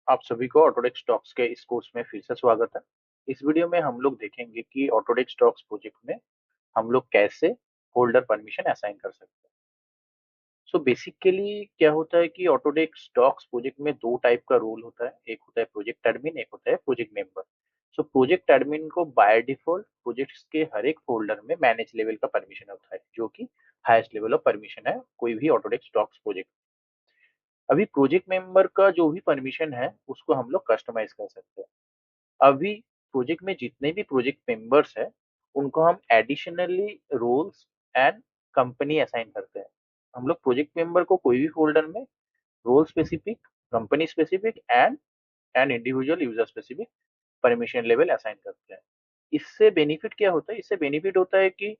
आप सभी को ऑटोडेस्क स्टॉक्स के इस कोर्स में फिर से स्वागत है। इस वीडियो में हम लोग देखेंगे कि ऑटोडेस्क स्टॉक्स प्रोजेक्ट में हम लोग कैसे होल्डर परमिशन असाइन कर सकते हैं। सो बेसिकली क्या होता है कि ऑटोडेस्क स्टॉक्स प्रोजेक्ट में दो टाइप का रोल होता है, एक होता है प्रोजेक्ट एडमिन, एक होता है project member. So project admin को बाय डिफॉल्ट प्रोजेक्ट्स के हर एक फोल्डर में मैनेज लेवल का परमिशन होता है, जो कि हाईएस्ट लेवल ऑफ परमिशन है कोई भी ऑटोडेस्क स्टॉक्स प्रोजेक्ट। अभी प्रोजेक्ट मेंबर का जो भी परमिशन है उसको हम लोग कस्टमाइज कर सकते हैं। अभी प्रोजेक्ट में जितने भी प्रोजेक्ट मेंबर्स हैं उनको हम additionally roles and company assign करते हैं। हम लोग प्रोजेक्ट मेंबर को कोई भी फोल्डर में role specific, company specific and and individual user specific permission level assign करते हैं। इससे बेनिफिट क्या होता है? इससे बेनिफिट होता है कि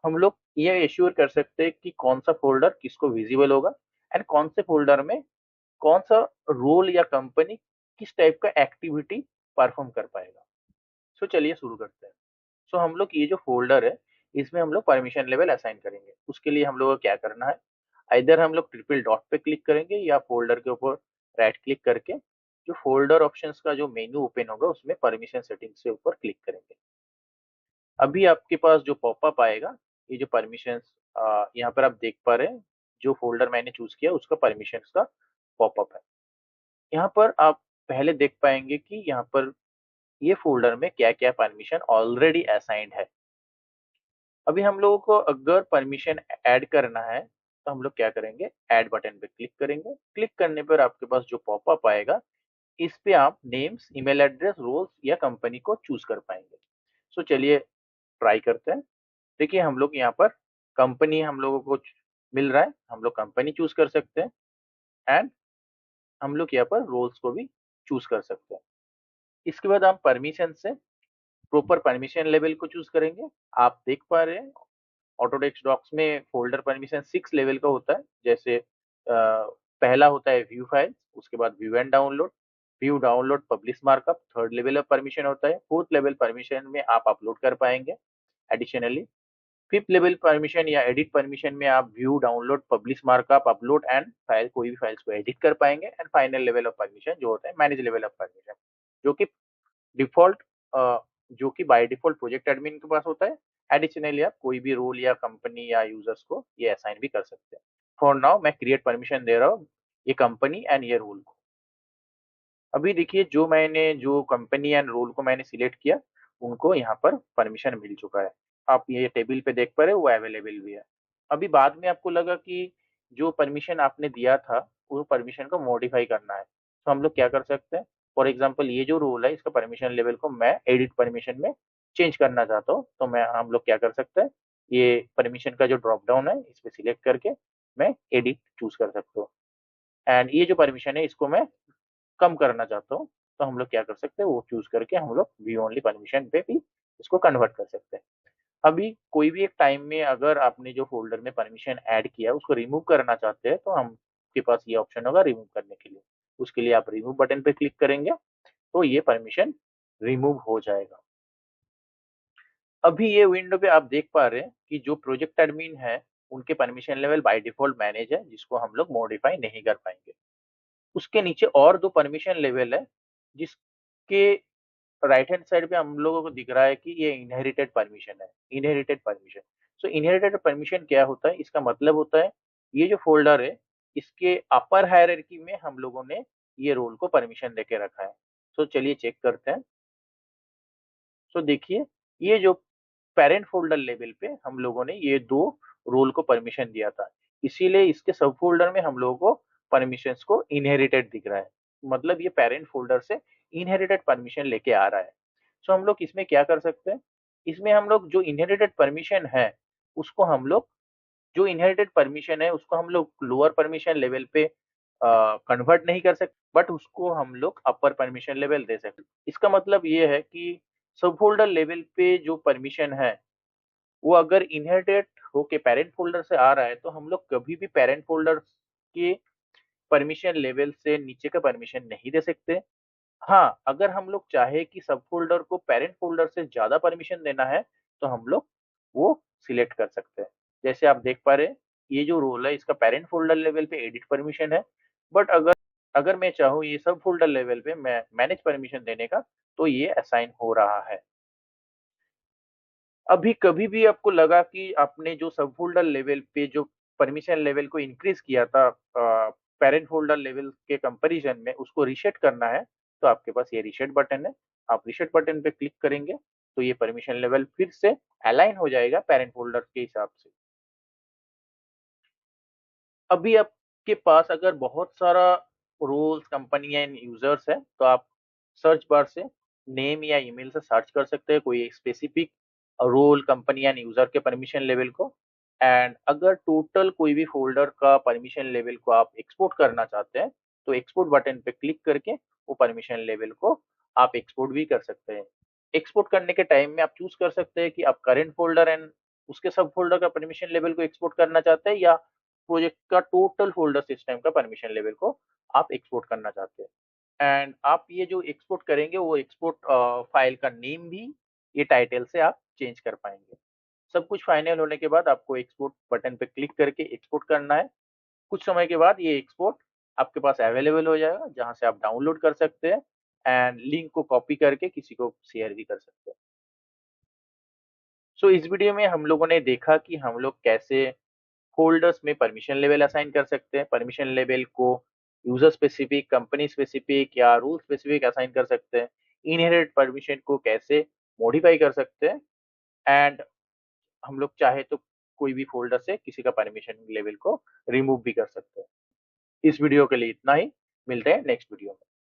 हम लोग ये एश्योर कर सकते हैं कि कौन सा फोल्डर किसको विजिबल होगा एंड कौन से फोल्डर में कौन सा रोल या कंपनी किस टाइप का एक्टिविटी परफॉर्म कर पाएगा। सो चलिए शुरू करते हैं। सो हम लोग ये जो फोल्डर है इसमें हम लोग परमिशन लेवल असाइन करेंगे। उसके लिए हम लोग को क्या करना है, इधर हम लोग ट्रिपल डॉट पे क्लिक करेंगे या फोल्डर के ऊपर राइट क्लिक करके जो फोल्डर ऑप्शंस का जो मेन्यू ओपन होगा उसमें परमिशन सेटिंग्स से ऊपर क्लिक करेंगे। अभी आपके पास जो पॉपअप आएगा, ये जो परमिशंस यहाँ पर आप देख पा रहे हैं, जो फोल्डर मैंने चूज किया उसका परमिशंस का पॉपअप है। यहाँ पर आप पहले देख पाएंगे कि यहाँ पर ये फोल्डर में क्या क्या परमिशन ऑलरेडी असाइंड है। अभी हम लोगों को अगर परमिशन ऐड करना है तो हम लोग क्या करेंगे, ऐड बटन पे क्लिक करेंगे। क्लिक करने पर आपके पास जो पॉपअप आएगा इस पे आप नेम्स, ईमेल एड्रेस, रोल्स या कंपनी को चूज कर पाएंगे। सो चलिए ट्राई करते हैं। देखिए हम लोग यहाँ पर कंपनी हम लोगों को मिल रहा है, हम लोग कंपनी चूज कर सकते हैं एंड हम लोग यहाँ पर रोल्स को भी चूज कर सकते हैं। इसके बाद हम परमिशन से प्रॉपर परमिशन लेवल को चूज करेंगे। आप देख पा रहे हैं ऑटोडेस्क डॉक्स में फोल्डर परमिशन 6 लेवल का होता है। जैसे पहला होता है व्यू फाइल्स, उसके बाद view and download, view download publish markup, third level of permission होता है। फोर्थ लेवल परमिशन में आप अपलोड कर पाएंगे एडिशनली। फिफ्थ लेवल परमिशन या एडिट परमिशन में आप view, download, publish markup, upload and file, कोई भी फाइल्स को एडिट कर पाएंगे। And final level of permission जो होता है मैनेज लेवल ऑफ परमिशन, जो कि डिफॉल्ट जो कि बाय डिफॉल्ट प्रोजेक्ट एडमिन के पास होता है। एडिशनली आप कोई भी रोल या कंपनी या यूजर्स को ये असाइन भी कर सकते हैं। फॉर नाउ मैं क्रिएट परमिशन दे रहा हूँ ये कंपनी एंड ये रोल को। अभी देखिए जो कंपनी एंड रोल को मैंने सिलेक्ट किया उनको यहाँ पर परमिशन मिल चुका है। आप ये टेबल पे देख पा रहे हो वो अवेलेबल भी है। अभी बाद में आपको लगा कि जो परमिशन आपने दिया था वो परमिशन को मॉडिफाई करना है, तो हम लोग क्या कर सकते हैं। फॉर एग्जाम्पल ये जो रोल है इसका परमिशन लेवल को मैं एडिट परमिशन में चेंज करना चाहता हूँ, तो मैं हम लोग क्या कर सकते हैं, ये परमिशन का जो ड्रॉप डाउन है इस पे सिलेक्ट करके मैं एडिट चूज कर सकता हूँ। एंड ये जो परमिशन है इसको मैं कम करना चाहता हूँ, तो हम लोग क्या कर सकते हैं, वो चूज करके हम लोग व्यू ओनली परमिशन पे भी इसको कन्वर्ट कर सकते हैं। अभी कोई भी एक टाइम में अगर आपने जो फोल्डर में परमिशन ऐड किया है उसको रिमूव करना चाहते हैं तो हम के पास ये ऑप्शन होगा रिमूव करने के लिए। उसके लिए आप रिमूव बटन पे क्लिक करेंगे तो ये परमिशन रिमूव हो जाएगा। अभी ये विंडो पे आप देख पा रहे हैं कि जो प्रोजेक्ट एडमिन है उनके permission level by default manage है, जिसको हम लोग मॉडिफाई नहीं कर पाएंगे। उसके नीचे और दो परमिशन लेवल है जिसके राइट हैंड साइड पे हम लोगों को दिख रहा है कि ये इनहेरिटेड परमिशन है। इनहेरिटेड परमिशन, सो इनहेरिटेड परमिशन क्या होता है, इसका मतलब होता है ये जो फोल्डर है इसके अपर हायरार्की में हम लोगों ने ये रोल को परमिशन देके रखा है। सो चलिए चेक करते हैं। सो देखिए ये जो पेरेंट फोल्डर लेवल पे हम लोगों ने ये दो रोल को परमिशन दिया था, इसीलिए इसके सब फोल्डर में हम लोगों को परमिशंस को इनहेरिटेड दिख रहा है। मतलब ये पेरेंट फोल्डर से इनहेरिटेड परमिशन लेके आ रहा है। सो हम लोग इसमें क्या कर सकते हैं, इसमें हम लोग जो इनहेरिटेड परमिशन है उसको हम लोग जो इनहेरिटेड परमिशन है उसको हम लोग लोअर परमिशन लेवल पे कन्वर्ट नहीं कर सकते, बट उसको हम लोग अपर परमिशन लेवल दे सकते। इसका मतलब ये है कि सब फोल्डर लेवल पे जो परमिशन है वो अगर इनहेरिटेड होके पेरेंट फोल्डर से आ रहा है तो हम लोग कभी भी पेरेंट फोल्डर के परमिशन लेवल से नीचे का परमिशन नहीं दे सकते। हाँ, अगर हम लोग चाहे कि सब फोल्डर को पेरेंट फोल्डर से ज्यादा परमिशन देना है तो हम लोग वो सिलेक्ट कर सकते हैं। जैसे आप देख पा रहे हैं ये जो रोल है इसका पेरेंट फोल्डर लेवल पे एडिट परमिशन है, बट अगर अगर मैं चाहूँ ये सब फोल्डर लेवल पे मैं मैनेज परमिशन देने का, तो ये असाइन हो रहा है। अभी कभी भी आपको लगा कि आपने जो सब फोल्डर लेवल पे जो परमिशन लेवल को इंक्रीज किया था पेरेंट फोल्डर लेवल के कंपैरिजन में, उसको रीसेट करना है, तो आपके पास ये रीसेट बटन है। आप रीसेट बटन पे क्लिक करेंगे तो ये परमिशन लेवल फिर से अलाइन हो जाएगा पेरेंट फोल्डर के हिसाब से। अभी आपके पास अगर बहुत सारा रोल्स कंपनी एंड यूजर्स है, तो आप सर्च बार से नेम या ईमेल से सर्च कर सकते हैं कोई specific role company and user के परमिशन लेवल को। एंड अगर टोटल कोई भी फोल्डर का परमिशन लेवल को आप एक्सपोर्ट करना चाहते हैं, तो एक्सपोर्ट बटन पे क्लिक करके वो परमिशन लेवल को आप एक्सपोर्ट भी कर सकते हैं। एक्सपोर्ट करने के टाइम में आप चूज कर सकते हैं कि आप करेंट फोल्डर एंड उसके सब फोल्डर का परमिशन लेवल को एक्सपोर्ट करना चाहते हैं, या प्रोजेक्ट का टोटल फोल्डर सिस्टम का परमिशन लेवल को आप एक्सपोर्ट करना चाहते हैं। एंड आप ये जो एक्सपोर्ट करेंगे वो एक्सपोर्ट फाइल का नेम भी ये टाइटल से आप चेंज कर पाएंगे। सब कुछ फाइनल होने के बाद आपको एक्सपोर्ट बटन पे क्लिक करके एक्सपोर्ट करना है। कुछ समय के बाद ये एक्सपोर्ट आपके पास अवेलेबल हो जाएगा, जहां से आप डाउनलोड कर सकते हैं एंड लिंक को कॉपी करके किसी को शेयर भी कर सकते हैं। सो इस वीडियो में हम लोगों ने देखा कि हम लोग कैसे फोल्डर्स में परमिशन लेवल असाइन कर सकते हैं, परमिशन लेवल को यूजर स्पेसिफिक, कंपनी स्पेसिफिक या रूल स्पेसिफिक असाइन कर सकते हैं, इनहेरिट परमिशन को कैसे मॉडिफाई कर सकते हैं, एंड हम लोग चाहे तो कोई भी फोल्डर से किसी का परमिशन लेवल को रिमूव भी कर सकते हैं। इस वीडियो के लिए इतना ही। मिलते हैं नेक्स्ट वीडियो में।